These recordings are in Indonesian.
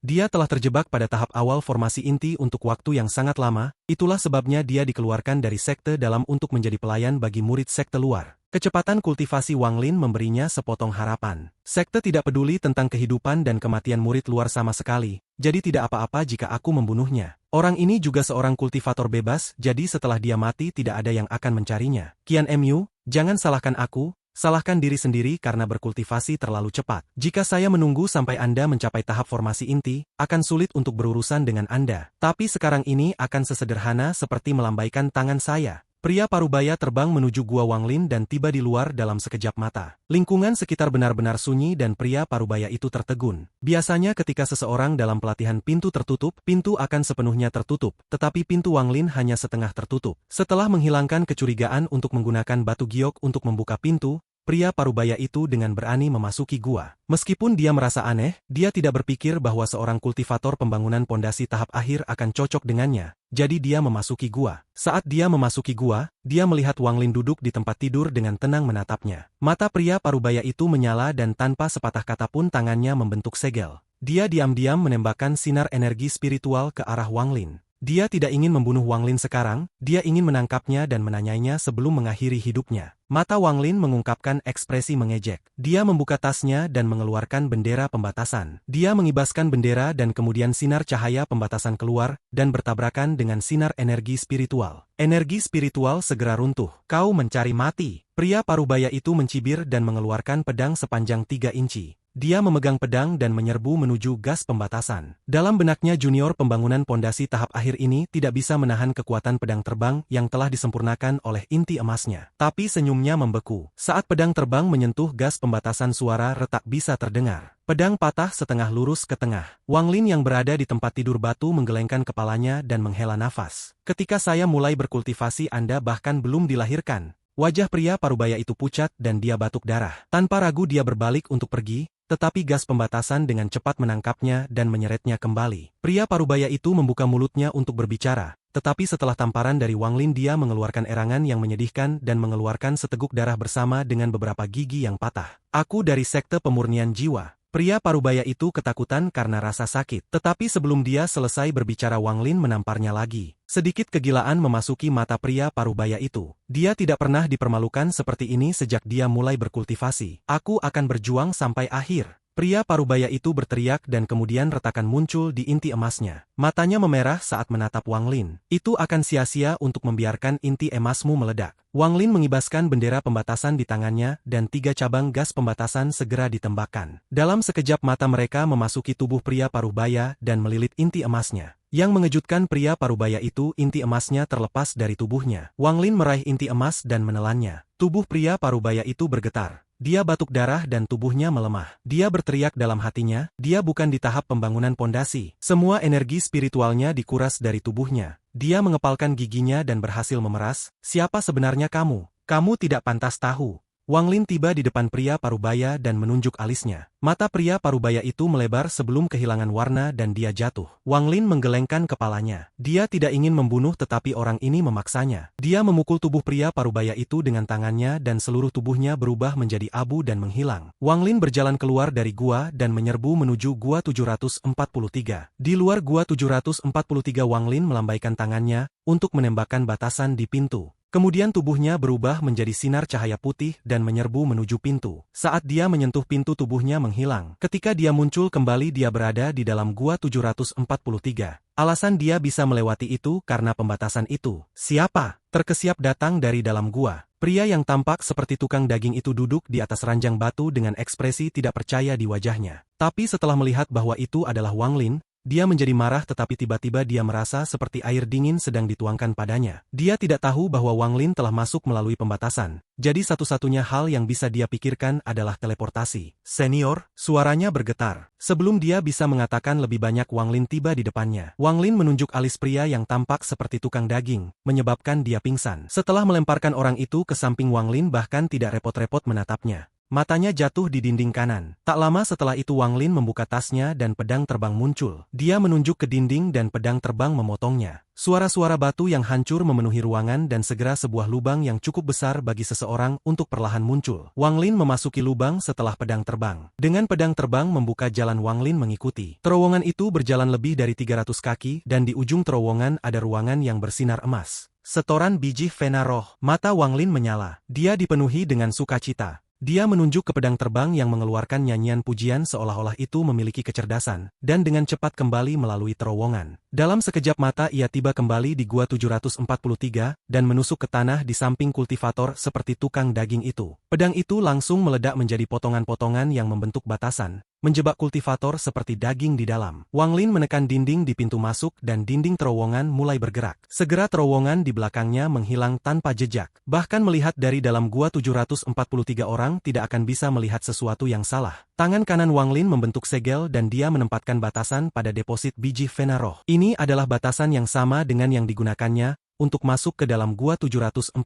Dia telah terjebak pada tahap awal formasi inti untuk waktu yang sangat lama, itulah sebabnya dia dikeluarkan dari sekte dalam untuk menjadi pelayan bagi murid sekte luar. Kecepatan kultivasi Wang Lin memberinya sepotong harapan. Sekte tidak peduli tentang kehidupan dan kematian murid luar sama sekali, jadi tidak apa-apa jika aku membunuhnya. Orang ini juga seorang kultivator bebas, jadi setelah dia mati tidak ada yang akan mencarinya. Qian Mu, jangan salahkan aku, salahkan diri sendiri karena berkultivasi terlalu cepat. Jika saya menunggu sampai Anda mencapai tahap formasi inti, akan sulit untuk berurusan dengan Anda. Tapi sekarang ini akan sesederhana seperti melambaikan tangan saya. Pria parubaya terbang menuju gua Wang Lin dan tiba di luar dalam sekejap mata. Lingkungan sekitar benar-benar sunyi dan pria parubaya itu tertegun. Biasanya ketika seseorang dalam pelatihan pintu tertutup, pintu akan sepenuhnya tertutup, tetapi pintu Wang Lin hanya setengah tertutup. Setelah menghilangkan kecurigaan untuk menggunakan batu giok untuk membuka pintu, pria parubaya itu dengan berani memasuki gua. Meskipun dia merasa aneh, dia tidak berpikir bahwa seorang kultivator pembangunan pondasi tahap akhir akan cocok dengannya. Jadi dia memasuki gua. Saat dia memasuki gua, dia melihat Wang Lin duduk di tempat tidur dengan tenang menatapnya. Mata pria parubaya itu menyala dan tanpa sepatah kata pun tangannya membentuk segel. Dia diam-diam menembakkan sinar energi spiritual ke arah Wang Lin. Dia tidak ingin membunuh Wang Lin sekarang, dia ingin menangkapnya dan menanyainya sebelum mengakhiri hidupnya. Mata Wang Lin mengungkapkan ekspresi mengejek. Dia membuka tasnya dan mengeluarkan bendera pembatasan. Dia mengibaskan bendera dan kemudian sinar cahaya pembatasan keluar dan bertabrakan dengan sinar energi spiritual. Energi spiritual segera runtuh. Kau mencari mati. Pria parubaya itu mencibir dan mengeluarkan pedang sepanjang 3 inci. Dia memegang pedang dan menyerbu menuju gas pembatasan. Dalam benaknya junior pembangunan pondasi tahap akhir ini tidak bisa menahan kekuatan pedang terbang yang telah disempurnakan oleh inti emasnya. Tapi senyumnya membeku. Saat pedang terbang menyentuh gas pembatasan suara retak bisa terdengar. Pedang patah setengah lurus ke tengah. Wang Lin yang berada di tempat tidur batu menggelengkan kepalanya dan menghela nafas. Ketika saya mulai berkultivasi Anda bahkan belum dilahirkan. Wajah pria parubaya itu pucat dan dia batuk darah. Tanpa ragu dia berbalik untuk pergi, tetapi gas pembatasan dengan cepat menangkapnya dan menyeretnya kembali. Pria parubaya itu membuka mulutnya untuk berbicara, tetapi setelah tamparan dari Wang Lin dia mengeluarkan erangan yang menyedihkan dan mengeluarkan seteguk darah bersama dengan beberapa gigi yang patah. Aku dari sekte pemurnian jiwa. Pria parubaya itu ketakutan karena rasa sakit, tetapi sebelum dia selesai berbicara Wang Lin menamparnya lagi. Sedikit kegilaan memasuki mata pria parubaya itu. Dia tidak pernah dipermalukan seperti ini sejak dia mulai berkultivasi. Aku akan berjuang sampai akhir. Pria parubaya itu berteriak dan kemudian retakan muncul di inti emasnya. Matanya memerah saat menatap Wang Lin. Itu akan sia-sia untuk membiarkan inti emasmu meledak. Wang Lin mengibaskan bendera pembatasan di tangannya dan 3 cabang gas pembatasan segera ditembakkan. Dalam sekejap mata mereka memasuki tubuh pria parubaya dan melilit inti emasnya. Yang mengejutkan pria parubaya itu inti emasnya terlepas dari tubuhnya. Wang Lin meraih inti emas dan menelannya. Tubuh pria parubaya itu bergetar. Dia batuk darah dan tubuhnya melemah. Dia berteriak dalam hatinya, dia bukan di tahap pembangunan pondasi. Semua energi spiritualnya dikuras dari tubuhnya. Dia mengepalkan giginya dan berhasil memeras, siapa sebenarnya kamu? Kamu tidak pantas tahu. Wang Lin tiba di depan pria parubaya dan menunjuk alisnya. Mata pria parubaya itu melebar sebelum kehilangan warna dan dia jatuh. Wang Lin menggelengkan kepalanya. Dia tidak ingin membunuh tetapi orang ini memaksanya. Dia memukul tubuh pria parubaya itu dengan tangannya dan seluruh tubuhnya berubah menjadi abu dan menghilang. Wang Lin berjalan keluar dari gua dan menyerbu menuju gua 743. Di luar gua 743 Wang Lin melambaikan tangannya untuk menembakkan batasan di pintu. Kemudian tubuhnya berubah menjadi sinar cahaya putih dan menyerbu menuju pintu. Saat dia menyentuh pintu tubuhnya menghilang. Ketika dia muncul kembali dia berada di dalam gua 743. Alasan dia bisa melewati itu karena pembatasan itu. Siapa? Terkesiap datang dari dalam gua. Pria yang tampak seperti tukang daging itu duduk di atas ranjang batu dengan ekspresi tidak percaya di wajahnya. Tapi setelah melihat bahwa itu adalah Wang Lin, dia menjadi marah tetapi tiba-tiba dia merasa seperti air dingin sedang dituangkan padanya. Dia tidak tahu bahwa Wang Lin telah masuk melalui pembatasan. Jadi satu-satunya hal yang bisa dia pikirkan adalah teleportasi. Senior, suaranya bergetar. Sebelum dia bisa mengatakan lebih banyak Wang Lin tiba di depannya. Wang Lin menunjuk alis pria yang tampak seperti tukang daging, menyebabkan dia pingsan. Setelah melemparkan orang itu ke samping Wang Lin bahkan tidak repot-repot menatapnya. matanya jatuh di dinding kanan. Tak lama setelah itu Wang Lin membuka tasnya dan pedang terbang muncul. Dia menunjuk ke dinding dan pedang terbang memotongnya. Suara-suara batu yang hancur memenuhi ruangan dan segera sebuah lubang yang cukup besar bagi seseorang untuk perlahan muncul. Wang Lin memasuki lubang setelah pedang terbang. Dengan pedang terbang membuka jalan, Wang Lin mengikuti. Terowongan itu berjalan lebih dari 300 kaki dan di ujung terowongan ada ruangan yang bersinar emas. Setoran biji Vena Roh. Mata Wang Lin menyala. Dia dipenuhi dengan sukacita. Dia menunjuk ke pedang terbang yang mengeluarkan nyanyian pujian seolah-olah itu memiliki kecerdasan, dan dengan cepat kembali melalui terowongan. Dalam sekejap mata ia tiba kembali di Gua 743, dan menusuk ke tanah di samping kultivator seperti tukang daging itu. Pedang itu langsung meledak menjadi potongan-potongan yang membentuk batasan, menjebak kultivator seperti daging di dalam. Wang Lin menekan dinding di pintu masuk dan dinding terowongan mulai bergerak. Segera terowongan di belakangnya menghilang tanpa jejak. Bahkan melihat dari dalam Gua 743 orang tidak akan bisa melihat sesuatu yang salah. Tangan kanan Wang Lin membentuk segel dan dia menempatkan batasan pada deposit biji Vena Roh. Ini adalah batasan yang sama dengan yang digunakannya untuk masuk ke dalam Gua 743.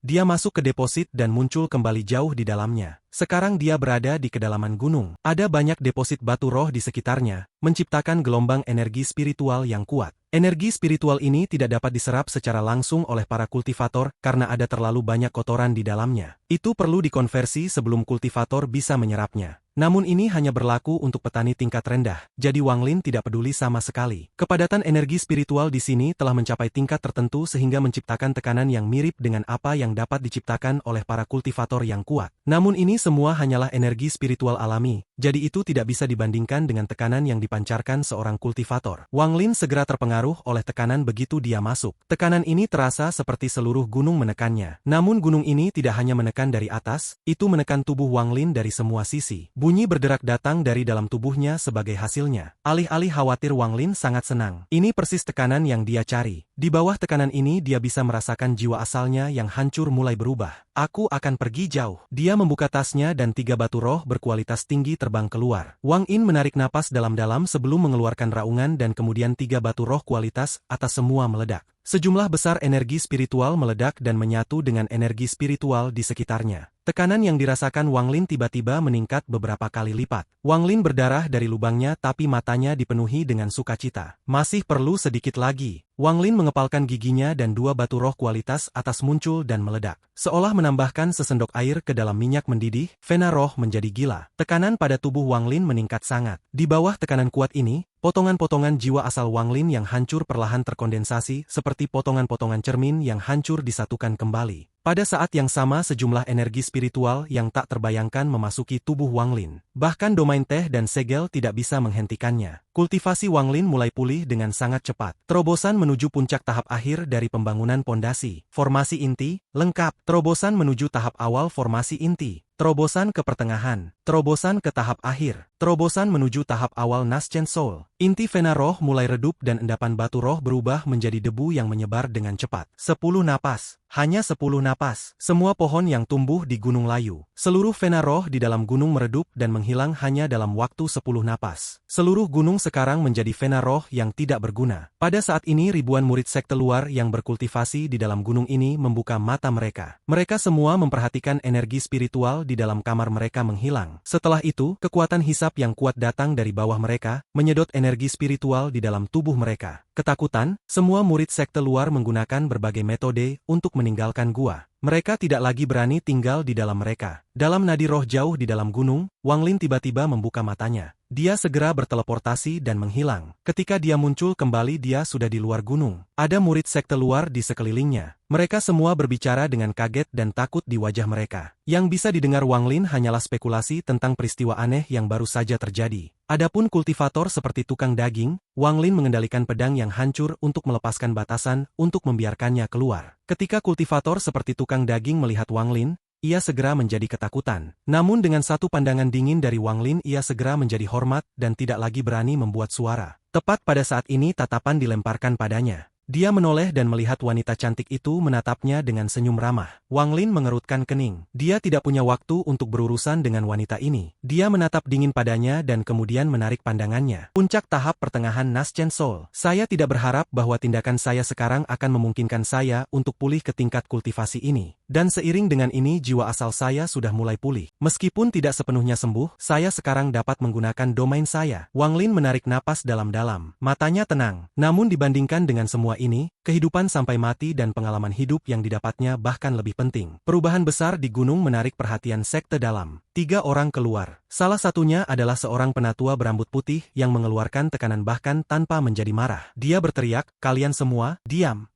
Dia masuk ke deposit dan muncul kembali jauh di dalamnya. Sekarang dia berada di kedalaman gunung. Ada banyak deposit batu roh di sekitarnya, menciptakan gelombang energi spiritual yang kuat. Energi spiritual ini tidak dapat diserap secara langsung oleh para kultivator karena ada terlalu banyak kotoran di dalamnya. Itu perlu dikonversi sebelum kultivator bisa menyerapnya. Namun ini hanya berlaku untuk petani tingkat rendah, jadi Wang Lin tidak peduli sama sekali. Kepadatan energi spiritual di sini telah mencapai tingkat tertentu sehingga menciptakan tekanan yang mirip dengan apa yang dapat diciptakan oleh para kultivator yang kuat. Namun ini semua hanyalah energi spiritual alami, jadi itu tidak bisa dibandingkan dengan tekanan yang dipancarkan seorang kultivator. Wang Lin segera terpengaruh oleh tekanan begitu dia masuk. Tekanan ini terasa seperti seluruh gunung menekannya. Namun gunung ini tidak hanya menekan dari atas, itu menekan tubuh Wang Lin dari semua sisi. Bunyi berderak datang dari dalam tubuhnya sebagai hasilnya. Alih-alih khawatir, Wang Lin sangat senang. Ini persis tekanan yang dia cari. Di bawah tekanan ini dia bisa merasakan jiwa asalnya yang hancur mulai berubah. Aku akan pergi jauh. Dia membuka tasnya dan 3 batu roh berkualitas tinggi terbang keluar. Wang In menarik napas dalam-dalam sebelum mengeluarkan raungan dan kemudian 3 batu roh kualitas atas semua meledak. Sejumlah besar energi spiritual meledak dan menyatu dengan energi spiritual di sekitarnya. Tekanan yang dirasakan Wang Lin tiba-tiba meningkat beberapa kali lipat. Wang Lin berdarah dari lubangnya tapi matanya dipenuhi dengan sukacita. Masih perlu sedikit lagi. Wang Lin mengepalkan giginya dan 2 batu roh kualitas atas muncul dan meledak. Seolah menambahkan sesendok air ke dalam minyak mendidih, Vena Roh menjadi gila. Tekanan pada tubuh Wang Lin meningkat sangat. Di bawah tekanan kuat ini, potongan-potongan jiwa asal Wang Lin yang hancur perlahan terkondensasi seperti potongan-potongan cermin yang hancur disatukan kembali. Pada saat yang sama sejumlah energi spiritual yang tak terbayangkan memasuki tubuh Wang Lin. Bahkan domain teh dan segel tidak bisa menghentikannya. Kultivasi Wang Lin mulai pulih dengan sangat cepat. Terobosan menuju puncak tahap akhir dari pembangunan pondasi. Formasi inti, lengkap. Terobosan menuju tahap awal formasi inti. Terobosan ke pertengahan. Terobosan ke tahap akhir. Terobosan menuju tahap awal Naschen Soul. Inti Vena Roh mulai redup dan endapan batu roh berubah menjadi debu yang menyebar dengan cepat. 10 napas. Hanya 10 napas. Semua pohon yang tumbuh di Gunung Layu. Seluruh Vena Roh di dalam gunung meredup dan menghilang hanya dalam waktu 10 napas. Seluruh gunung sekarang menjadi Vena Roh yang tidak berguna. Pada saat ini ribuan murid sekte luar yang berkultivasi di dalam gunung ini membuka mata mereka. Mereka semua memperhatikan energi spiritual di dalam kamar mereka menghilang. Setelah itu, kekuatan hisap yang kuat datang dari bawah mereka, menyedot energi spiritual di dalam tubuh mereka. Ketakutan, semua murid sekte luar menggunakan berbagai metode untuk meninggalkan gua. Mereka tidak lagi berani tinggal di dalam mereka. Dalam nadi roh jauh di dalam gunung, Wang Lin tiba-tiba membuka matanya. Dia segera berteleportasi dan menghilang. Ketika dia muncul kembali dia sudah di luar gunung. Ada murid sekte luar di sekelilingnya. Mereka semua berbicara dengan kaget dan takut di wajah mereka. Yang bisa didengar Wang Lin hanyalah spekulasi tentang peristiwa aneh yang baru saja terjadi. Adapun kultivator seperti tukang daging, Wang Lin mengendalikan pedang yang hancur untuk melepaskan batasan untuk membiarkannya keluar. Ketika kultivator seperti tukang daging melihat Wang Lin, ia segera menjadi ketakutan. Namun dengan satu pandangan dingin dari Wang Lin ia segera menjadi hormat dan tidak lagi berani membuat suara. Tepat pada saat ini tatapan dilemparkan padanya. Dia menoleh dan melihat wanita cantik itu menatapnya dengan senyum ramah. Wang Lin mengerutkan kening. Dia tidak punya waktu untuk berurusan dengan wanita ini. Dia menatap dingin padanya dan kemudian menarik pandangannya. Puncak tahap pertengahan Naschen Soul. Saya tidak berharap bahwa tindakan saya sekarang akan memungkinkan saya untuk pulih ke tingkat kultivasi ini. Dan seiring dengan ini jiwa asal saya sudah mulai pulih. Meskipun tidak sepenuhnya sembuh, saya sekarang dapat menggunakan domain saya. Wang Lin menarik napas dalam-dalam. Matanya tenang. Namun dibandingkan dengan semua ini, kehidupan sampai mati dan pengalaman hidup yang didapatnya bahkan lebih penting. Perubahan besar di gunung menarik perhatian sekte dalam. 3 orang keluar. Salah satunya adalah seorang penatua berambut putih yang mengeluarkan tekanan bahkan tanpa menjadi marah. Dia berteriak, "Kalian semua, diam!"